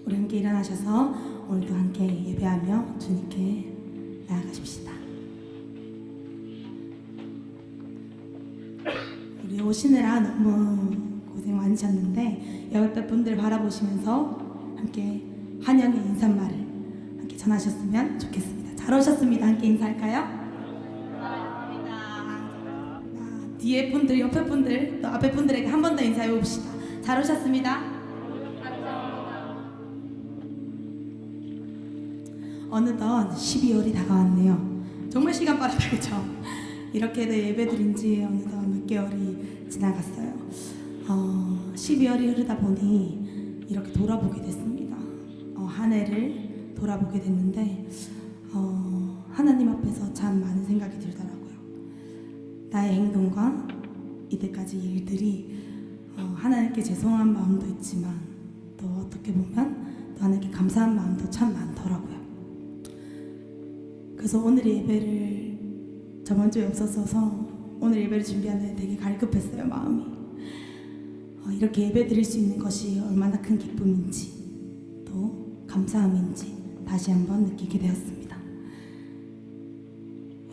우리 함께 일어나셔서 오늘도 함께 예배하며 주님께 나아가십시다. 우리 오시느라 너무 고생 많으셨는데 옆에 분들 바라보시면서 함께 환영의 인사말을 함께 전하셨으면 좋겠습니다. 잘 오셨습니다. 함께 인사할까요? 뒤에 분들, 옆에 분들, 또 앞에 분들에게 한 번 더 인사해 봅시다. 잘 오셨습니다. 어느덧 12월이 다가왔네요. 정말 시간 빠르다, 그쵸? 이렇게도 예배드린 지 어느덧 몇 개월이 지나갔어요. 12월이 흐르다 보니 이렇게 돌아보게 됐습니다. 한 해를 돌아보게 됐는데 하나님 앞에서 참 많은 생각이 들더라고요. 나의 행동과 이때까지 일들이 하나님께 죄송한 마음도 있지만 또 어떻게 보면 또 하나님께 감사한 마음도 참 많더라고요. 그래서 오늘 예배를 저번 주에 없었어서 오늘 예배를 준비하는데 되게 갈급했어요, 마음이. 이렇게 예배 드릴 수 있는 것이 얼마나 큰 기쁨인지 또 감사함인지 다시 한번 느끼게 되었습니다.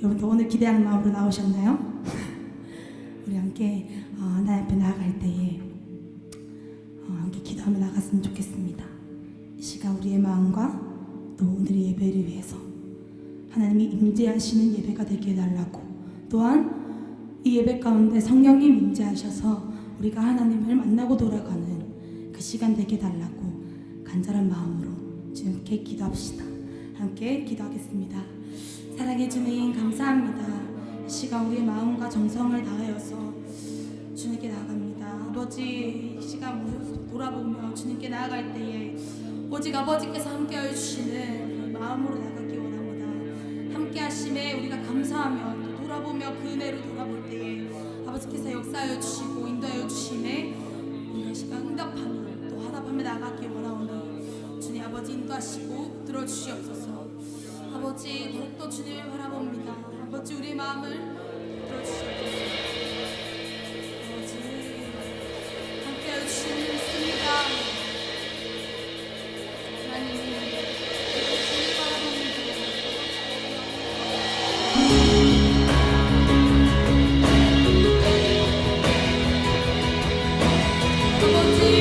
여러분도 오늘 기대하는 마음으로 나오셨나요? 우리 함께 하나님 앞에 나아갈 때에 함께 기도하며 나갔으면 좋겠습니다. 이 시간 우리의 마음과 또 오늘의 예배를 위해서 하나님이 임재하시는 예배가 되게 해달라고, 또한 이 예배 가운데 성령님 임재하셔서 우리가 하나님을 만나고 돌아가는 그 시간 되게 해달라고 간절한 마음으로 주님께 기도합시다. 함께 기도하겠습니다. 사랑해 주님, 감사합니다. 이 시간 우리의 마음과 정성을 다하여서 주님께 나아갑니다. 아버지, 이 시간 돌아보며 주님께 나아갈 때에 오직 아버지께서 함께하여 주시는 그 마음으로 나가기 원합니다. 함께 하심에 우리가 감사하며 또 돌아보며 그 은혜로 돌아볼 때에 아버지께서 역사하여 주시고 인도하여 주심에 우리가 시간 응답하며 또 화답하며 나가기 원하오니 주님 아버지 인도하시고 들어주시옵소서. 아버지, 더욱더 주님을 바라봅니다. 아버지, 우리의 마음을 들어주시옵소서. 아버지, 함께하여 주시옵습니다. 하나님, 주님을 바라봅니다. 아버지,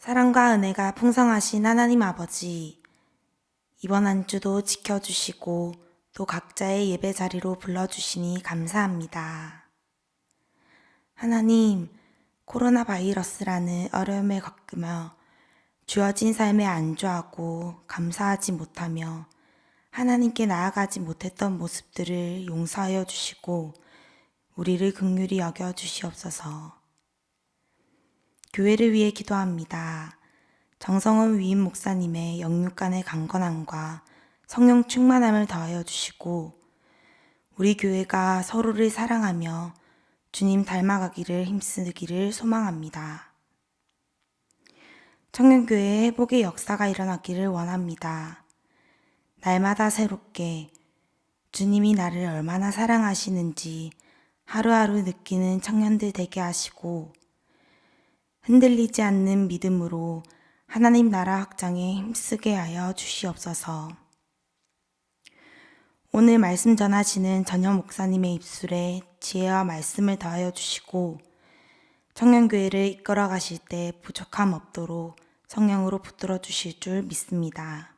사랑과 은혜가 풍성하신 하나님 아버지, 이번 한 주도 지켜주시고 또 각자의 예배 자리로 불러주시니 감사합니다. 하나님, 코로나 바이러스라는 어려움을 겪으며 주어진 삶에 안주하고 감사하지 못하며 하나님께 나아가지 못했던 모습들을 용서하여 주시고 우리를 긍휼히 여겨 주시옵소서. 교회를 위해 기도합니다. 정성원 위임 목사님의 영육간의 강건함과 성령 충만함을 더하여 주시고 우리 교회가 서로를 사랑하며 주님 닮아가기를 힘쓰기를 소망합니다. 청년교회의 회복의 역사가 일어나기를 원합니다. 날마다 새롭게 주님이 나를 얼마나 사랑하시는지 하루하루 느끼는 청년들 되게 하시고 흔들리지 않는 믿음으로 하나님 나라 확장에 힘쓰게 하여 주시옵소서. 오늘 말씀 전하시는 전현 목사님의 입술에 지혜와 말씀을 더하여 주시고 청년교회를 이끌어 가실 때 부족함 없도록 성령으로 붙들어 주실 줄 믿습니다.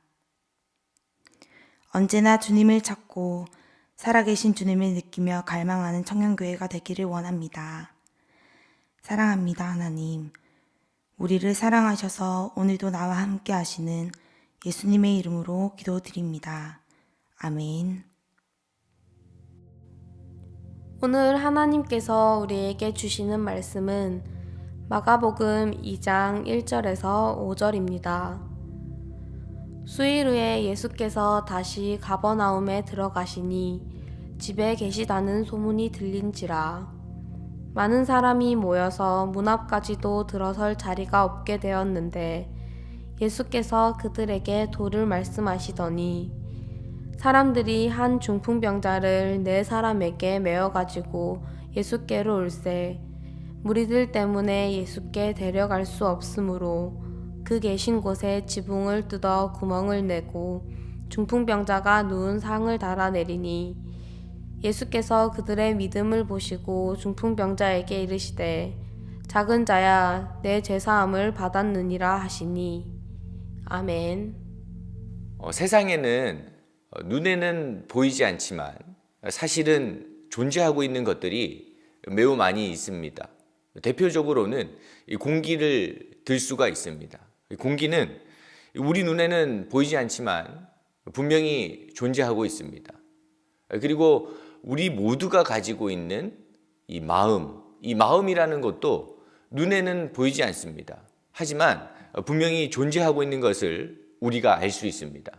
언제나 주님을 찾고 살아계신 주님을 느끼며 갈망하는 청년교회가 되기를 원합니다. 사랑합니다, 하나님. 우리를 사랑하셔서 오늘도 나와 함께 하시는 예수님의 이름으로 기도드립니다. 아멘. 오늘 하나님께서 우리에게 주시는 말씀은 마가복음 2장 1절에서 5절입니다. 수일 후에 예수께서 다시 가버나움에 들어가시니 집에 계시다는 소문이 들린지라. 많은 사람이 모여서 문 앞까지도 들어설 자리가 없게 되었는데 예수께서 그들에게 도를 말씀하시더니 사람들이 한 중풍병자를 4사람에게 메어가지고 예수께로 올세 무리들 때문에 예수께 데려갈 수 없으므로 그 계신 곳에 지붕을 뜯어 구멍을 내고 중풍병자가 누운 상을 달아내리니 예수께서 그들의 믿음을 보시고 중풍병자에게 이르시되 작은 자야 내 죄사함을 받았느니라 하시니 아멘. 세상에는 눈에는 보이지 않지만 사실은 존재하고 있는 것들이 매우 많이 있습니다. 대표적으로는 이 공기를 들 수가 있습니다. 공기는 우리 눈에는 보이지 않지만 분명히 존재하고 있습니다. 그리고 우리 모두가 가지고 있는 이 마음이라는 것도 눈에는 보이지 않습니다. 하지만 분명히 존재하고 있는 것을 우리가 알 수 있습니다.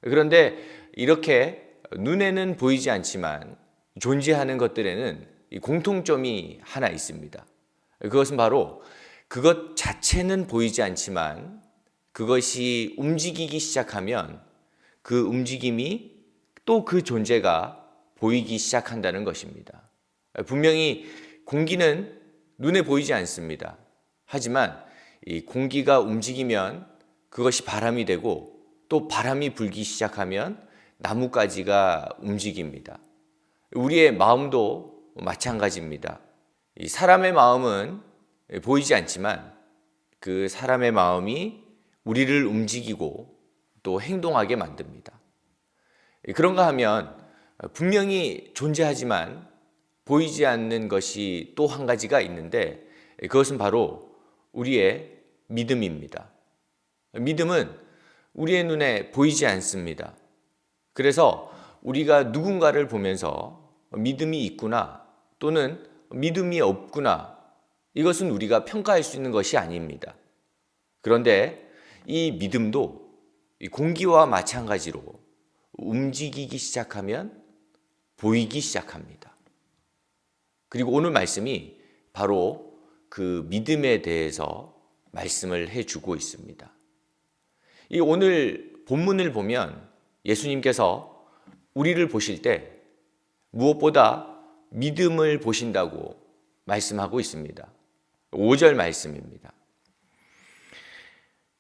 그런데 이렇게 눈에는 보이지 않지만 존재하는 것들에는 공통점이 하나 있습니다. 그것은 바로 그것 자체는 보이지 않지만 그것이 움직이기 시작하면 그 움직임이 또 그 존재가 보이기 시작한다는 것입니다. 분명히 공기는 눈에 보이지 않습니다. 하지만 이 공기가 움직이면 그것이 바람이 되고 또 바람이 불기 시작하면 나뭇가지가 움직입니다. 우리의 마음도 마찬가지입니다. 이 사람의 마음은 보이지 않지만 그 사람의 마음이 우리를 움직이고 또 행동하게 만듭니다. 그런가 하면 분명히 존재하지만 보이지 않는 것이 또 한 가지가 있는데 그것은 바로 우리의 믿음입니다. 믿음은 우리의 눈에 보이지 않습니다. 그래서 우리가 누군가를 보면서 믿음이 있구나 또는 믿음이 없구나 이것은 우리가 평가할 수 있는 것이 아닙니다. 그런데 이 믿음도 공기와 마찬가지로 움직이기 시작하면 보이기 시작합니다. 그리고 오늘 말씀이 바로 그 믿음에 대해서 말씀을 해주고 있습니다. 이 오늘 본문을 보면 예수님께서 우리를 보실 때 무엇보다 믿음을 보신다고 말씀하고 있습니다. 5절 말씀입니다.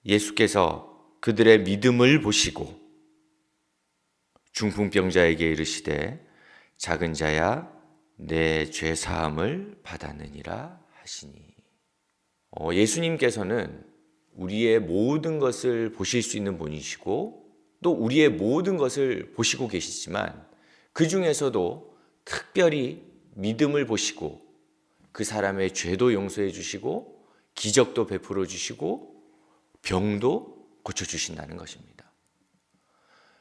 예수께서 그들의 믿음을 보시고 중풍병자에게 이르시되 작은 자야 내 죄사함을 받았느니라 하시니 예수님께서는 우리의 모든 것을 보실 수 있는 분이시고 또 우리의 모든 것을 보시고 계시지만 그 중에서도 특별히 믿음을 보시고 그 사람의 죄도 용서해 주시고 기적도 베풀어 주시고 병도 고쳐 주신다는 것입니다.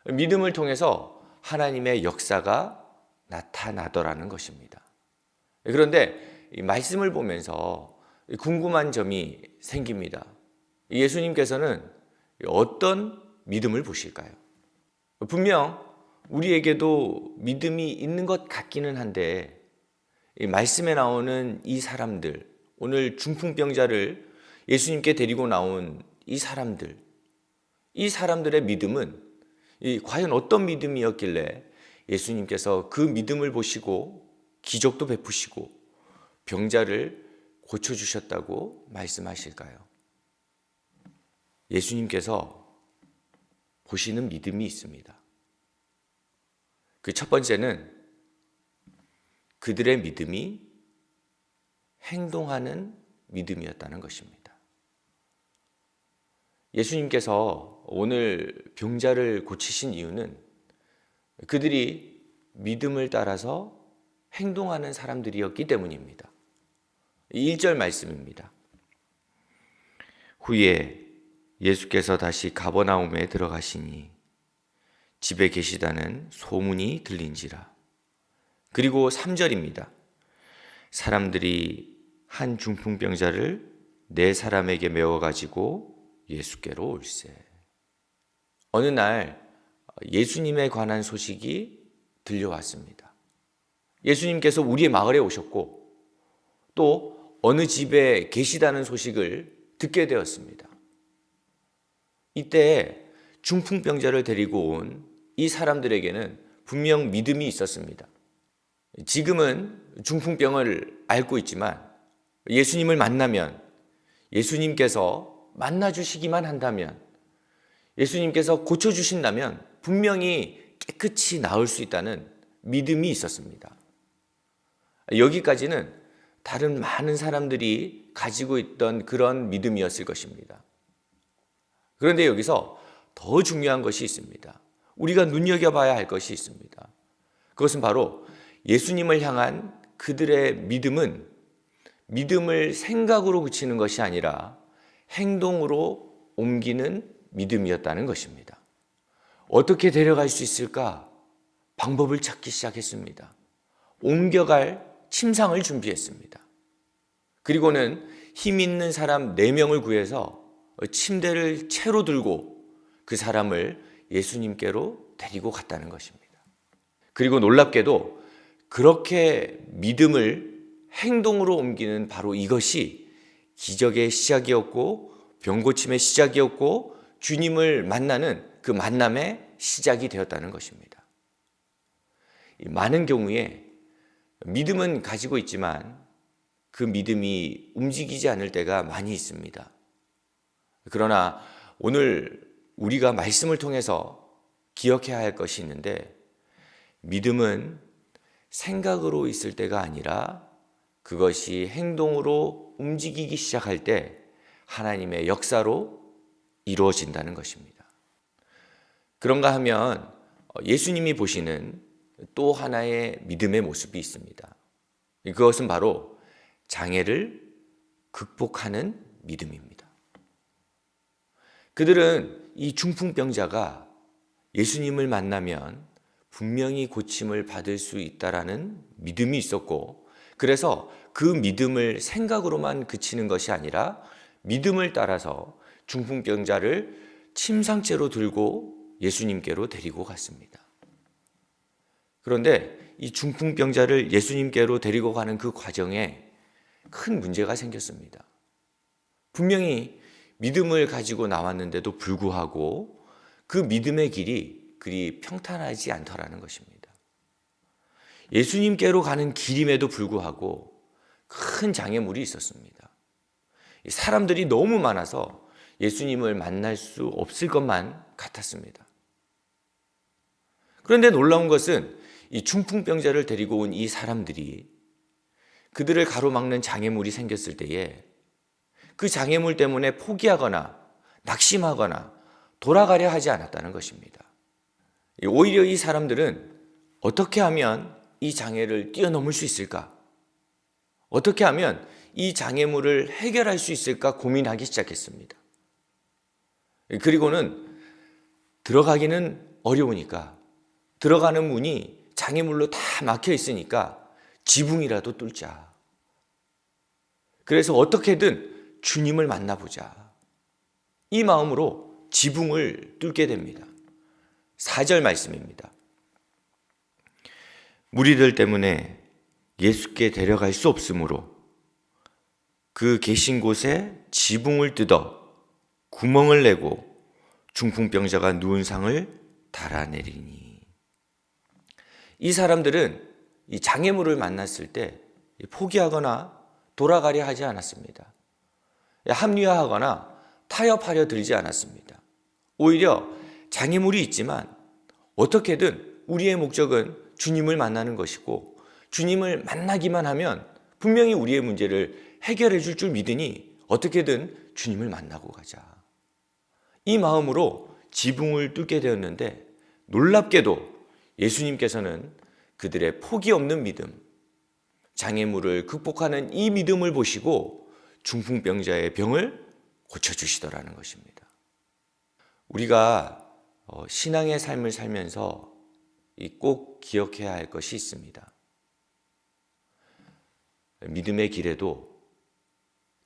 믿음을 통해서 하나님의 역사가 나타나더라는 것입니다. 그런데 이 말씀을 보면서 궁금한 점이 생깁니다. 예수님께서는 어떤 믿음을 보실까요? 분명 우리에게도 믿음이 있는 것 같기는 한데 이 말씀에 나오는 이 사람들, 오늘 중풍병자를 예수님께 데리고 나온 이 사람들의 믿음은 과연 어떤 믿음이었길래 예수님께서 그 믿음을 보시고 기적도 베푸시고 병자를 고쳐주셨다고 말씀하실까요? 예수님께서 보시는 믿음이 있습니다. 그 첫 번째는 그들의 믿음이 행동하는 믿음이었다는 것입니다. 예수님께서 오늘 병자를 고치신 이유는 그들이 믿음을 따라서 행동하는 사람들이었기 때문입니다. 1절 말씀입니다. 후에 예수께서 다시 가버나움에 들어가시니 집에 계시다는 소문이 들린지라. 그리고 3절입니다. 사람들이 한 중풍병자를 4사람에게 메워가지고 예수께로 올세. 어느 날 예수님에 관한 소식이 들려왔습니다. 예수님께서 우리의 마을에 오셨고 또 어느 집에 계시다는 소식을 듣게 되었습니다. 이때 중풍병자를 데리고 온 이 사람들에게는 분명 믿음이 있었습니다. 지금은 중풍병을 앓고 있지만 예수님을 만나면 예수님께서 만나주시기만 한다면 예수님께서 고쳐주신다면 분명히 깨끗이 나을 수 있다는 믿음이 있었습니다. 여기까지는 다른 많은 사람들이 가지고 있던 그런 믿음이었을 것입니다. 그런데 여기서 더 중요한 것이 있습니다. 우리가 눈여겨봐야 할 것이 있습니다. 그것은 바로 예수님을 향한 그들의 믿음은 믿음을 생각으로 그치는 것이 아니라 행동으로 옮기는 믿음이었다는 것입니다. 어떻게 데려갈 수 있을까? 방법을 찾기 시작했습니다. 옮겨갈 침상을 준비했습니다. 그리고는 힘 있는 사람 4명을 구해서 침대를 채로 들고 그 사람을 예수님께로 데리고 갔다는 것입니다. 그리고 놀랍게도 그렇게 믿음을 행동으로 옮기는 바로 이것이 기적의 시작이었고 병고침의 시작이었고 주님을 만나는 그 만남의 시작이 되었다는 것입니다. 많은 경우에 믿음은 가지고 있지만 그 믿음이 움직이지 않을 때가 많이 있습니다. 그러나 오늘 우리가 말씀을 통해서 기억해야 할 것이 있는데 믿음은 생각으로 있을 때가 아니라 그것이 행동으로 움직이기 시작할 때 하나님의 역사로 이루어진다는 것입니다. 그런가 하면 예수님이 보시는 또 하나의 믿음의 모습이 있습니다. 그것은 바로 장애를 극복하는 믿음입니다. 그들은 이 중풍병자가 예수님을 만나면 분명히 고침을 받을 수 있다라는 믿음이 있었고 그래서 그 믿음을 생각으로만 그치는 것이 아니라 믿음을 따라서 중풍병자를 침상째로 들고 예수님께로 데리고 갔습니다. 그런데 이 중풍병자를 예수님께로 데리고 가는 그 과정에 큰 문제가 생겼습니다. 분명히 믿음을 가지고 나왔는데도 불구하고 그 믿음의 길이 그리 평탄하지 않더라는 것입니다. 예수님께로 가는 길임에도 불구하고 큰 장애물이 있었습니다. 사람들이 너무 많아서 예수님을 만날 수 없을 것만 같았습니다. 그런데 놀라운 것은 이 중풍병자를 데리고 온 이 사람들이 그들을 가로막는 장애물이 생겼을 때에 그 장애물 때문에 포기하거나 낙심하거나 돌아가려 하지 않았다는 것입니다. 오히려 이 사람들은 어떻게 하면 이 장애를 뛰어넘을 수 있을까? 어떻게 하면 이 장애물을 해결할 수 있을까 고민하기 시작했습니다. 그리고는 들어가기는 어려우니까 들어가는 문이 장애물로 다 막혀 있으니까 지붕이라도 뚫자. 그래서 어떻게든 주님을 만나보자. 이 마음으로 지붕을 뚫게 됩니다. 4절 말씀입니다. 무리들 때문에 예수께 데려갈 수 없으므로 그 계신 곳에 지붕을 뜯어 구멍을 내고 중풍병자가 누운 상을 달아내리니. 이 사람들은 이 장애물을 만났을 때 포기하거나 돌아가려 하지 않았습니다. 합리화하거나 타협하려 들지 않았습니다. 오히려 장애물이 있지만 어떻게든 우리의 목적은 주님을 만나는 것이고 주님을 만나기만 하면 분명히 우리의 문제를 해결해 줄 줄 믿으니 어떻게든 주님을 만나고 가자. 이 마음으로 지붕을 뚫게 되었는데 놀랍게도 예수님께서는 그들의 포기 없는 믿음, 장애물을 극복하는 이 믿음을 보시고 중풍병자의 병을 고쳐주시더라는 것입니다. 우리가 신앙의 삶을 살면서 꼭 기억해야 할 것이 있습니다. 믿음의 길에도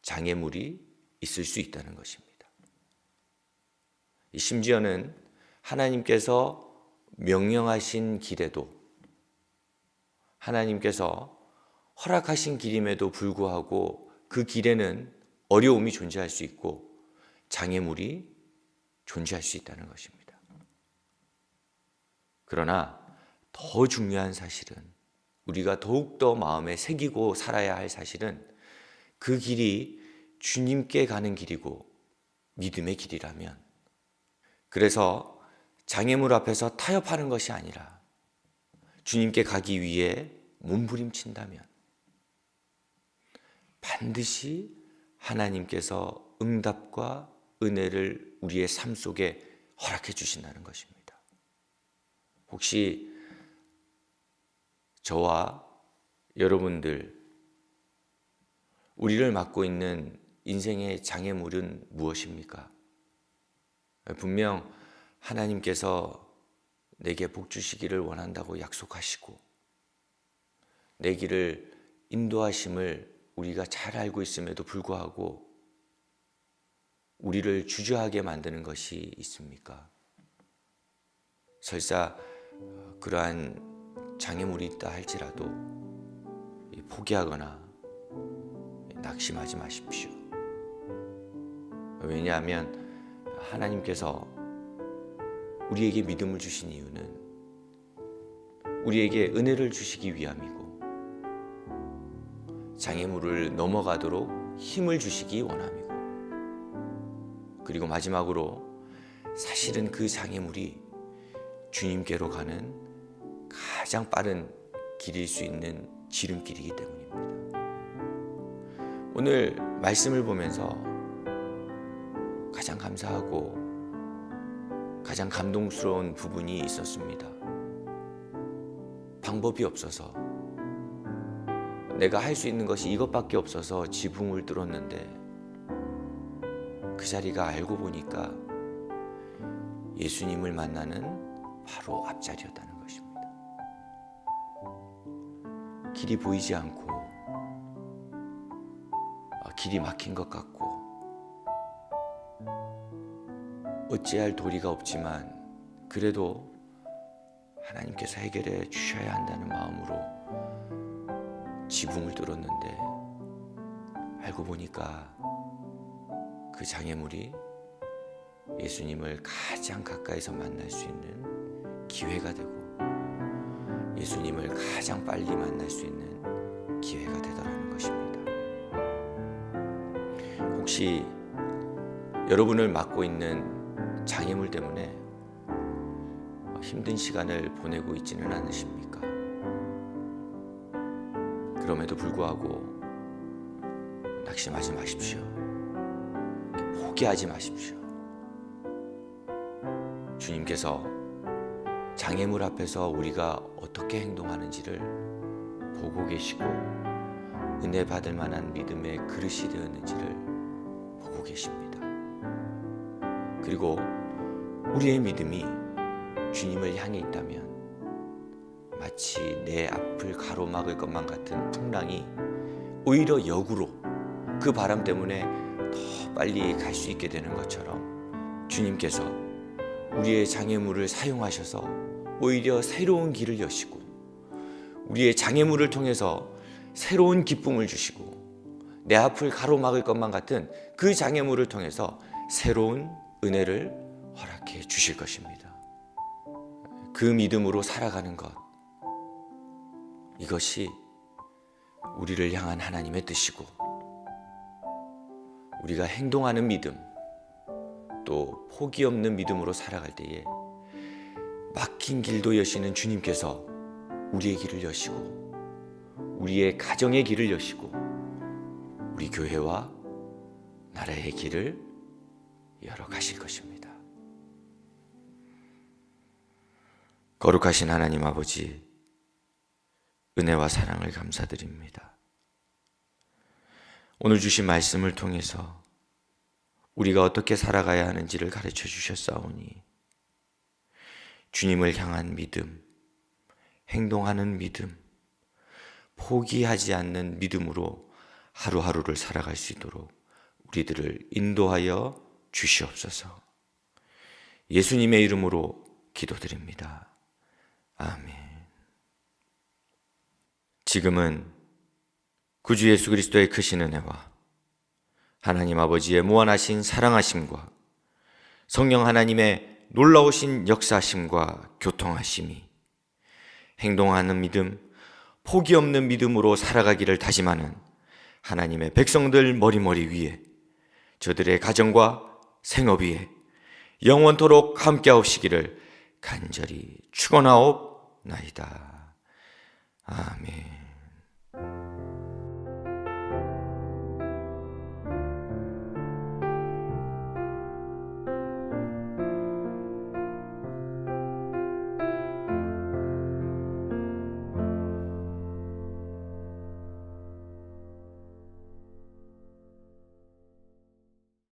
장애물이 있을 수 있다는 것입니다. 심지어는 하나님께서 명령하신 길에도, 하나님께서 허락하신 길임에도 불구하고 그 길에는 어려움이 존재할 수 있고 장애물이 존재할 수 있다는 것입니다. 그러나 더 중요한 사실은, 우리가 더욱더 마음에 새기고 살아야 할 사실은 그 길이 주님께 가는 길이고 믿음의 길이라면, 그래서 장애물 앞에서 타협하는 것이 아니라 주님께 가기 위해 몸부림친다면 반드시 하나님께서 응답과 은혜를 우리의 삶 속에 허락해 주신다는 것입니다. 혹시 저와 여러분들, 우리를 맡고 있는 인생의 장애물은 무엇입니까? 분명 하나님께서 내게 복 주시기를 원한다고 약속하시고 내 길을 인도하심을 우리가 잘 알고 있음에도 불구하고 우리를 주저하게 만드는 것이 있습니까? 설사 그러한 장애물이 있다 할지라도 포기하거나 낙심하지 마십시오. 왜냐하면 하나님께서 우리에게 믿음을 주신 이유는 우리에게 은혜를 주시기 위함이고 장애물을 넘어가도록 힘을 주시기 원함이고, 그리고 마지막으로 사실은 그 장애물이 주님께로 가는 가장 빠른 길일 수 있는 지름길이기 때문입니다. 오늘 말씀을 보면서 가장 감사하고 가장 감동스러운 부분이 있었습니다. 방법이 없어서, 내가 할 수 있는 것이 이것밖에 없어서 지붕을 뚫었는데 그 자리가 알고 보니까 예수님을 만나는 바로 앞자리였다는 것입니다. 길이 보이지 않고 길이 막힌 것 같고 어찌할 도리가 없지만 그래도 하나님께서 해결해 주셔야 한다는 마음으로 지붕을 뚫었는데 알고 보니까 그 장애물이 예수님을 가장 가까이서 만날 수 있는 기회가 되고 예수님을 가장 빨리 만날 수 있는 기회가 되더라는 것입니다. 혹시 여러분을 맡고 있는 장애물 때문에 힘든 시간을 보내고 있지는 않으십니까? 그럼에도 불구하고 낙심하지 마십시오. 포기하지 마십시오. 주님께서 장애물 앞에서 우리가 어떻게 행동하는지를 보고 계시고 은혜 받을 만한 믿음의 그릇이 되었는지를 보고 계십니다. 그리고 우리의 믿음이 주님을 향해 있다면 마치 내 앞을 가로막을 것만 같은 풍랑이 오히려 역으로 그 바람 때문에 더 빨리 갈 수 있게 되는 것처럼 주님께서 우리의 장애물을 사용하셔서 오히려 새로운 길을 여시고 우리의 장애물을 통해서 새로운 기쁨을 주시고 내 앞을 가로막을 것만 같은 그 장애물을 통해서 새로운 은혜를 허락해 주실 것입니다. 그 믿음으로 살아가는 것, 이것이 우리를 향한 하나님의 뜻이고 우리가 행동하는 믿음, 또 포기 없는 믿음으로 살아갈 때에 막힌 길도 여시는 주님께서 우리의 길을 여시고 우리의 가정의 길을 여시고 우리 교회와 나라의 길을 열어가실 것입니다. 거룩하신 하나님 아버지, 은혜와 사랑을 감사드립니다. 오늘 주신 말씀을 통해서 우리가 어떻게 살아가야 하는지를 가르쳐 주셨사오니 주님을 향한 믿음, 행동하는 믿음, 포기하지 않는 믿음으로 하루하루를 살아갈 수 있도록 우리들을 인도하여 주시옵소서. 예수님의 이름으로 기도드립니다. 아멘. 지금은 구주 예수 그리스도의 크신 은혜와 하나님 아버지의 무한하신 사랑하심과 성령 하나님의 놀라우신 역사하심과 교통하심이 행동하는 믿음, 포기 없는 믿음으로 살아가기를 다짐하는 하나님의 백성들 머리머리 위에 저들의 가정과 생업 위에 영원토록 함께하시기를 간절히 축원하옵나이다. 아멘.